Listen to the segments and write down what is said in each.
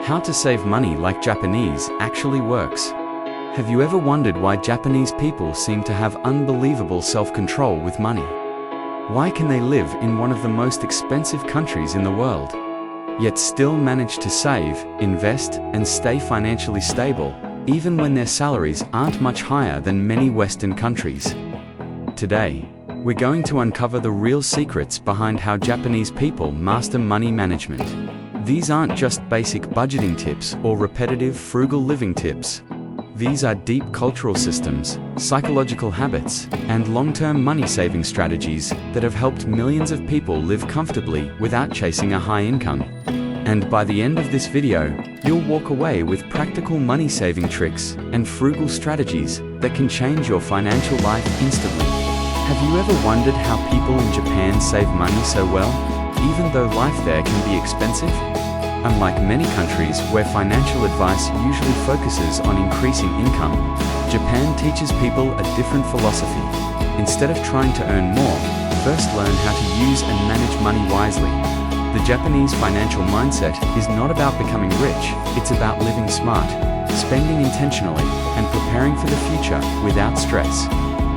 How to save money like Japanese actually works. Have you ever wondered why Japanese people seem to have unbelievable self-control with money? Why can they live in one of the most expensive countries in the world, yet still manage to save, invest, and stay financially stable, even when their salaries aren't much higher than many Western countries? Today, we're going to uncover the real secrets behind how Japanese people master money management. These aren't just basic budgeting tips or repetitive frugal living tips. These are deep cultural systems, psychological habits, and long-term money-saving strategies that have helped millions of people live comfortably without chasing a high income. And by the end of this video, you'll walk away with practical money-saving tricks and frugal strategies that can change your financial life instantly. Have you ever wondered how people in Japan save money so well, even though life there can be expensive? Unlike many countries where financial advice usually focuses on increasing income, Japan teaches people a different philosophy. Instead of trying to earn more, first learn how to use and manage money wisely. The Japanese financial mindset is not about becoming rich, it's about living smart, spending intentionally, and preparing for the future without stress.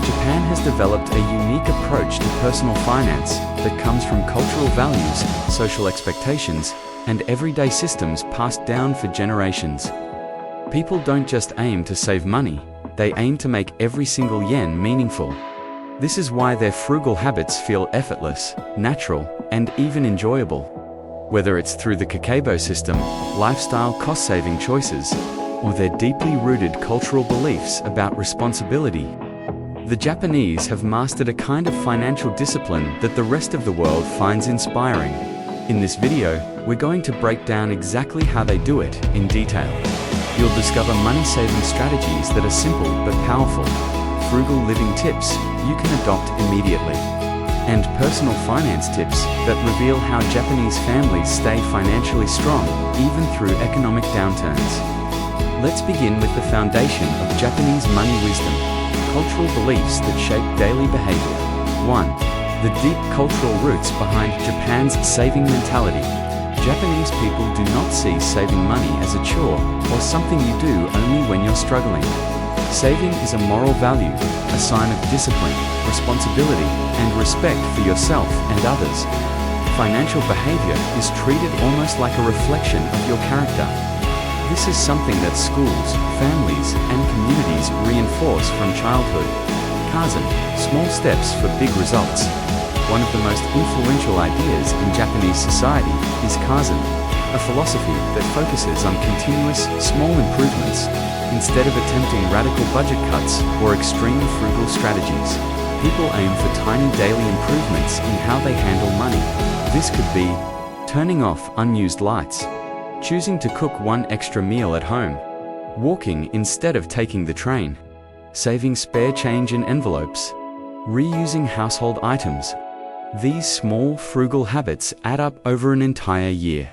Japan has developed a unique approach to personal finance that comes from cultural values, social expectations, and everyday systems passed down for generations. People don't just aim to save money, they aim to make every single yen meaningful. This is why their frugal habits feel effortless, natural, and even enjoyable. Whether it's through the Kakeibo system, lifestyle cost-saving choices, or their deeply rooted cultural beliefs about responsibility, the Japanese have mastered a kind of financial discipline that the rest of the world finds inspiring. In this video, we're going to break down exactly how they do it in detail. You'll discover money-saving strategies that are simple but powerful, frugal living tips you can adopt immediately, and personal finance tips that reveal how Japanese families stay financially strong even through economic downturns. Let's begin with the foundation of Japanese money wisdom, cultural beliefs that shape daily behavior. 1. The deep cultural roots behind Japan's saving mentality. Japanese people do not see saving money as a chore or something you do only when you're struggling. Saving is a moral value, a sign of discipline, responsibility, and respect for yourself and others. Financial behavior is treated almost like a reflection of your character. This is something that schools, families, and communities reinforce from childhood. Kaizen, small steps for big results. One of the most influential ideas in Japanese society is Kaizen, a philosophy that focuses on continuous, small improvements, instead of attempting radical budget cuts or extreme frugal strategies. People aim for tiny daily improvements in how they handle money. This could be turning off unused lights, choosing to cook one extra meal at home, walking instead of taking the train, saving spare change in envelopes, reusing household items. These small, frugal habits add up over an entire year.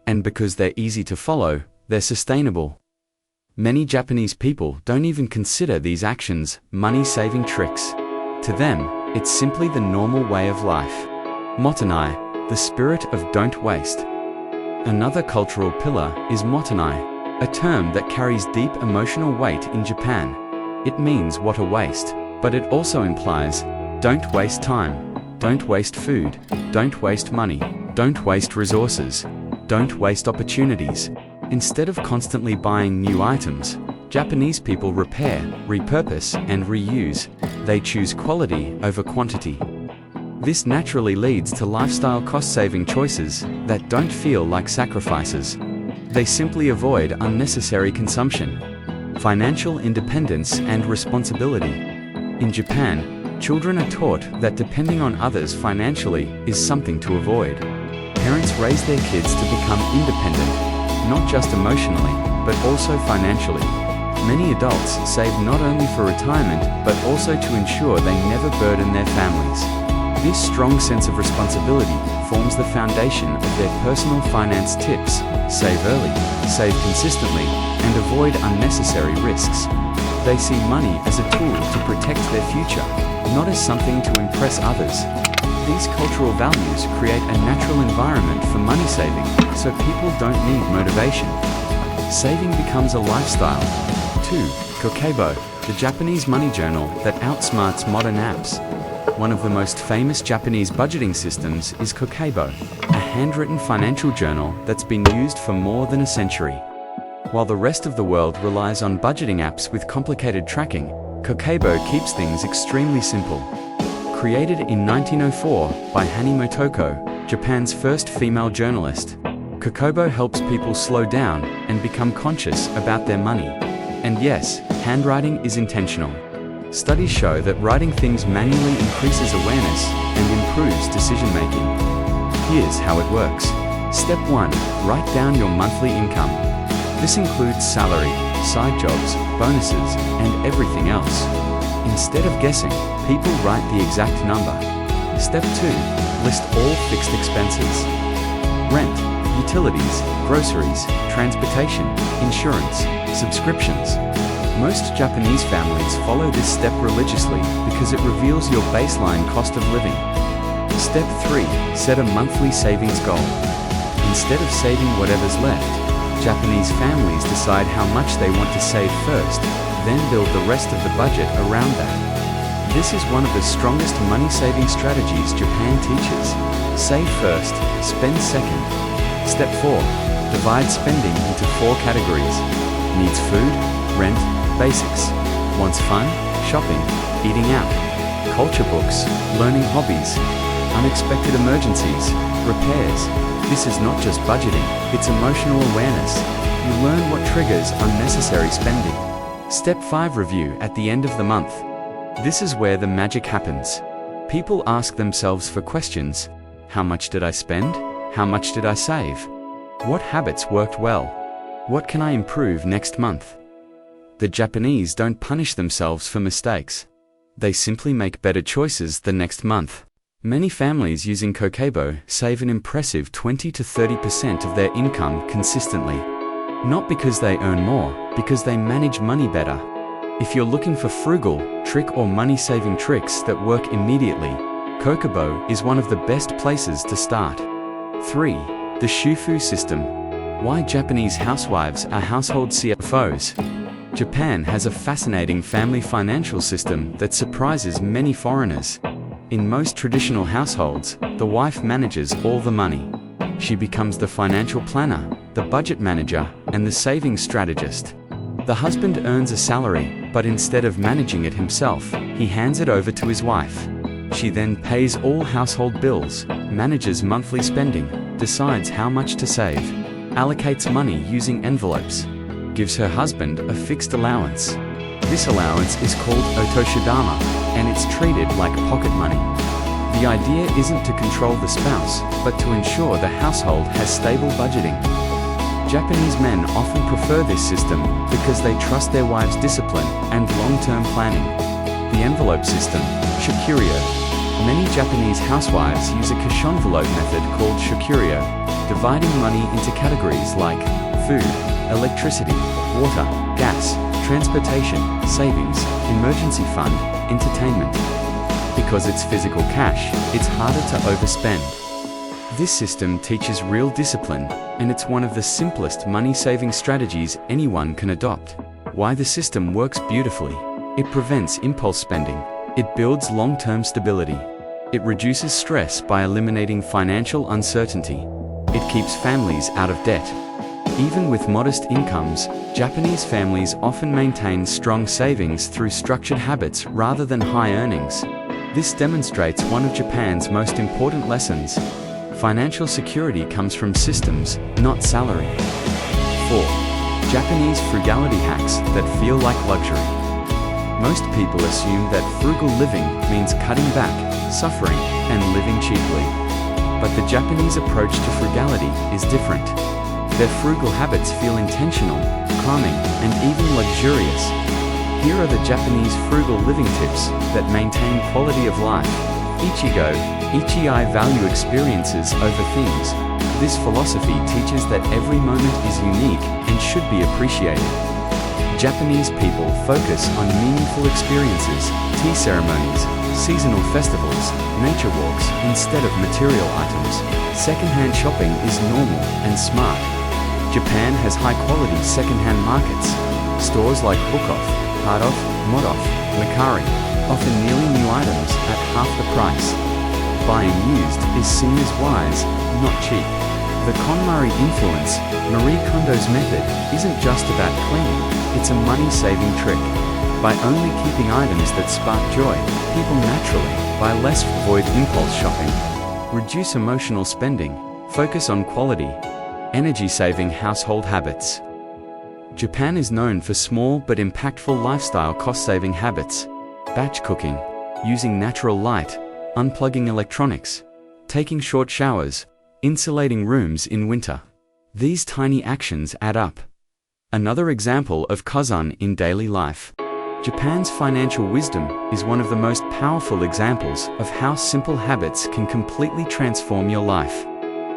And because they're easy to follow, they're sustainable. Many Japanese people don't even consider these actions money-saving tricks. To them, it's simply the normal way of life. Mottainai, the spirit of don't waste. Another cultural pillar is Mottainai, a term that carries deep emotional weight in Japan. It means what a waste, but it also implies don't waste time, don't waste food, don't waste money, don't waste resources, don't waste opportunities. Instead of constantly buying new items, Japanese people repair, repurpose, and reuse. They choose quality over quantity. This naturally leads to lifestyle cost-saving choices that don't feel like sacrifices. They simply avoid unnecessary consumption. Financial independence and responsibility. In Japan, children are taught that depending on others financially is something to avoid. Parents raise their kids to become independent, not just emotionally, but also financially. Many adults save not only for retirement, but also to ensure they never burden their families. This strong sense of responsibility forms the foundation of their personal finance tips: save early, save consistently, and avoid unnecessary risks. They see money as a tool to protect their future, not as something to impress others. These cultural values create a natural environment for money saving, so people don't need motivation. Saving becomes a lifestyle. 2. Kakeibo, the Japanese money journal that outsmarts modern apps. One of the most famous Japanese budgeting systems is Kakeibo, a handwritten financial journal that's been used for more than a century. While the rest of the world relies on budgeting apps with complicated tracking, Kakeibo keeps things extremely simple. Created in 1904 by Hani Motoko, Japan's first female journalist, Kakeibo helps people slow down and become conscious about their money. And yes, handwriting is intentional. Studies show that writing things manually increases awareness and improves decision-making. Here's how it works. Step 1. Write down your monthly income. This includes salary, side jobs, bonuses, and everything else. Instead of guessing, people write the exact number. Step 2. List all fixed expenses. Rent, utilities, groceries, transportation, insurance, subscriptions. Most Japanese families follow this step religiously because it reveals your baseline cost of living. Step 3. Set a monthly savings goal. Instead of saving whatever's left, Japanese families decide how much they want to save first, then build the rest of the budget around that. This is one of the strongest money-saving strategies Japan teaches. Save first, spend second. Step 4. Divide spending into 4 categories. Needs food, rent, basics. Wants fun, shopping, eating out. Culture books, learning hobbies. Unexpected emergencies, repairs. This is not just budgeting, it's emotional awareness. You learn what triggers unnecessary spending. Step 5. Review at the end of the month. This is where the magic happens. People ask themselves for questions. How much did I spend? How much did I save? What habits worked well? What can I improve next month? The Japanese don't punish themselves for mistakes. They simply make better choices the next month. Many families using Kakeibo save an impressive 20 to 30% of their income consistently. Not because they earn more, because they manage money better. If you're looking for frugal, trick or money-saving tricks that work immediately, Kakeibo is one of the best places to start. 3. The Shufu system. Why Japanese housewives are household CFOs. Japan has a fascinating family financial system that surprises many foreigners. In most traditional households, the wife manages all the money. She becomes the financial planner, the budget manager, and the savings strategist. The husband earns a salary, but instead of managing it himself, he hands it over to his wife. She then pays all household bills, manages monthly spending, decides how much to save, allocates money using envelopes, gives her husband a fixed allowance. This allowance is called otoshidama, and it's treated like pocket money. The idea isn't to control the spouse, but to ensure the household has stable budgeting. Japanese men often prefer this system because they trust their wives' discipline and long-term planning. The envelope system, shakurio. Many Japanese housewives use a cash envelope method called shakurio, dividing money into categories like food, electricity, water, gas, transportation, savings, emergency fund, entertainment. Because it's physical cash, it's harder to overspend. This system teaches real discipline, and it's one of the simplest money-saving strategies anyone can adopt. Why the system works beautifully. It prevents impulse spending. It builds long-term stability. It reduces stress by eliminating financial uncertainty. It keeps families out of debt. Even with modest incomes, Japanese families often maintain strong savings through structured habits rather than high earnings. This demonstrates one of Japan's most important lessons. Financial security comes from systems, not salary. 4. Japanese frugality hacks that feel like luxury. Most people assume that frugal living means cutting back, suffering, and living cheaply. But the Japanese approach to frugality is different. Their frugal habits feel intentional, calming, and even luxurious. Here are the Japanese frugal living tips that maintain quality of life. Ichigo, Ichi-I value experiences over things. This philosophy teaches that every moment is unique and should be appreciated. Japanese people focus on meaningful experiences, tea ceremonies, seasonal festivals, nature walks, instead of material items. Second-hand shopping is normal and smart. Japan has high-quality second-hand markets. Stores like Book Off, Part Off, Mod Off, Mercari offer nearly new items at half the price. Buying used is seen as wise, not cheap. The KonMari influence, Marie Kondo's method, isn't just about cleaning, it's a money-saving trick. By only keeping items that spark joy, people naturally buy less, avoid impulse shopping, reduce emotional spending, focus on quality, energy-saving household habits. Japan is known for small but impactful lifestyle cost-saving habits. Batch cooking, using natural light, unplugging electronics, taking short showers, insulating rooms in winter. These tiny actions add up. Another example of Kaizen in daily life. Japan's financial wisdom is one of the most powerful examples of how simple habits can completely transform your life.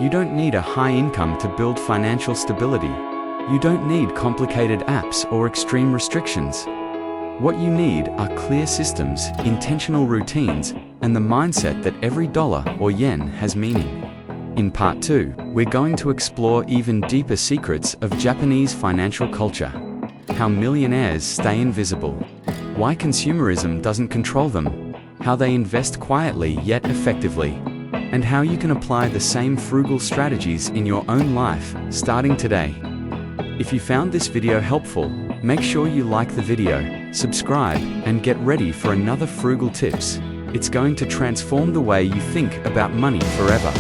You don't need a high income to build financial stability. You don't need complicated apps or extreme restrictions. What you need are clear systems, intentional routines, and the mindset that every dollar or yen has meaning. In Part 2, we're going to explore even deeper secrets of Japanese financial culture. How millionaires stay invisible. Why consumerism doesn't control them. How they invest quietly yet effectively. And how you can apply the same frugal strategies in your own life, starting today. If you found this video helpful, make sure you like the video, subscribe, and get ready for another frugal tips. It's going to transform the way you think about money forever.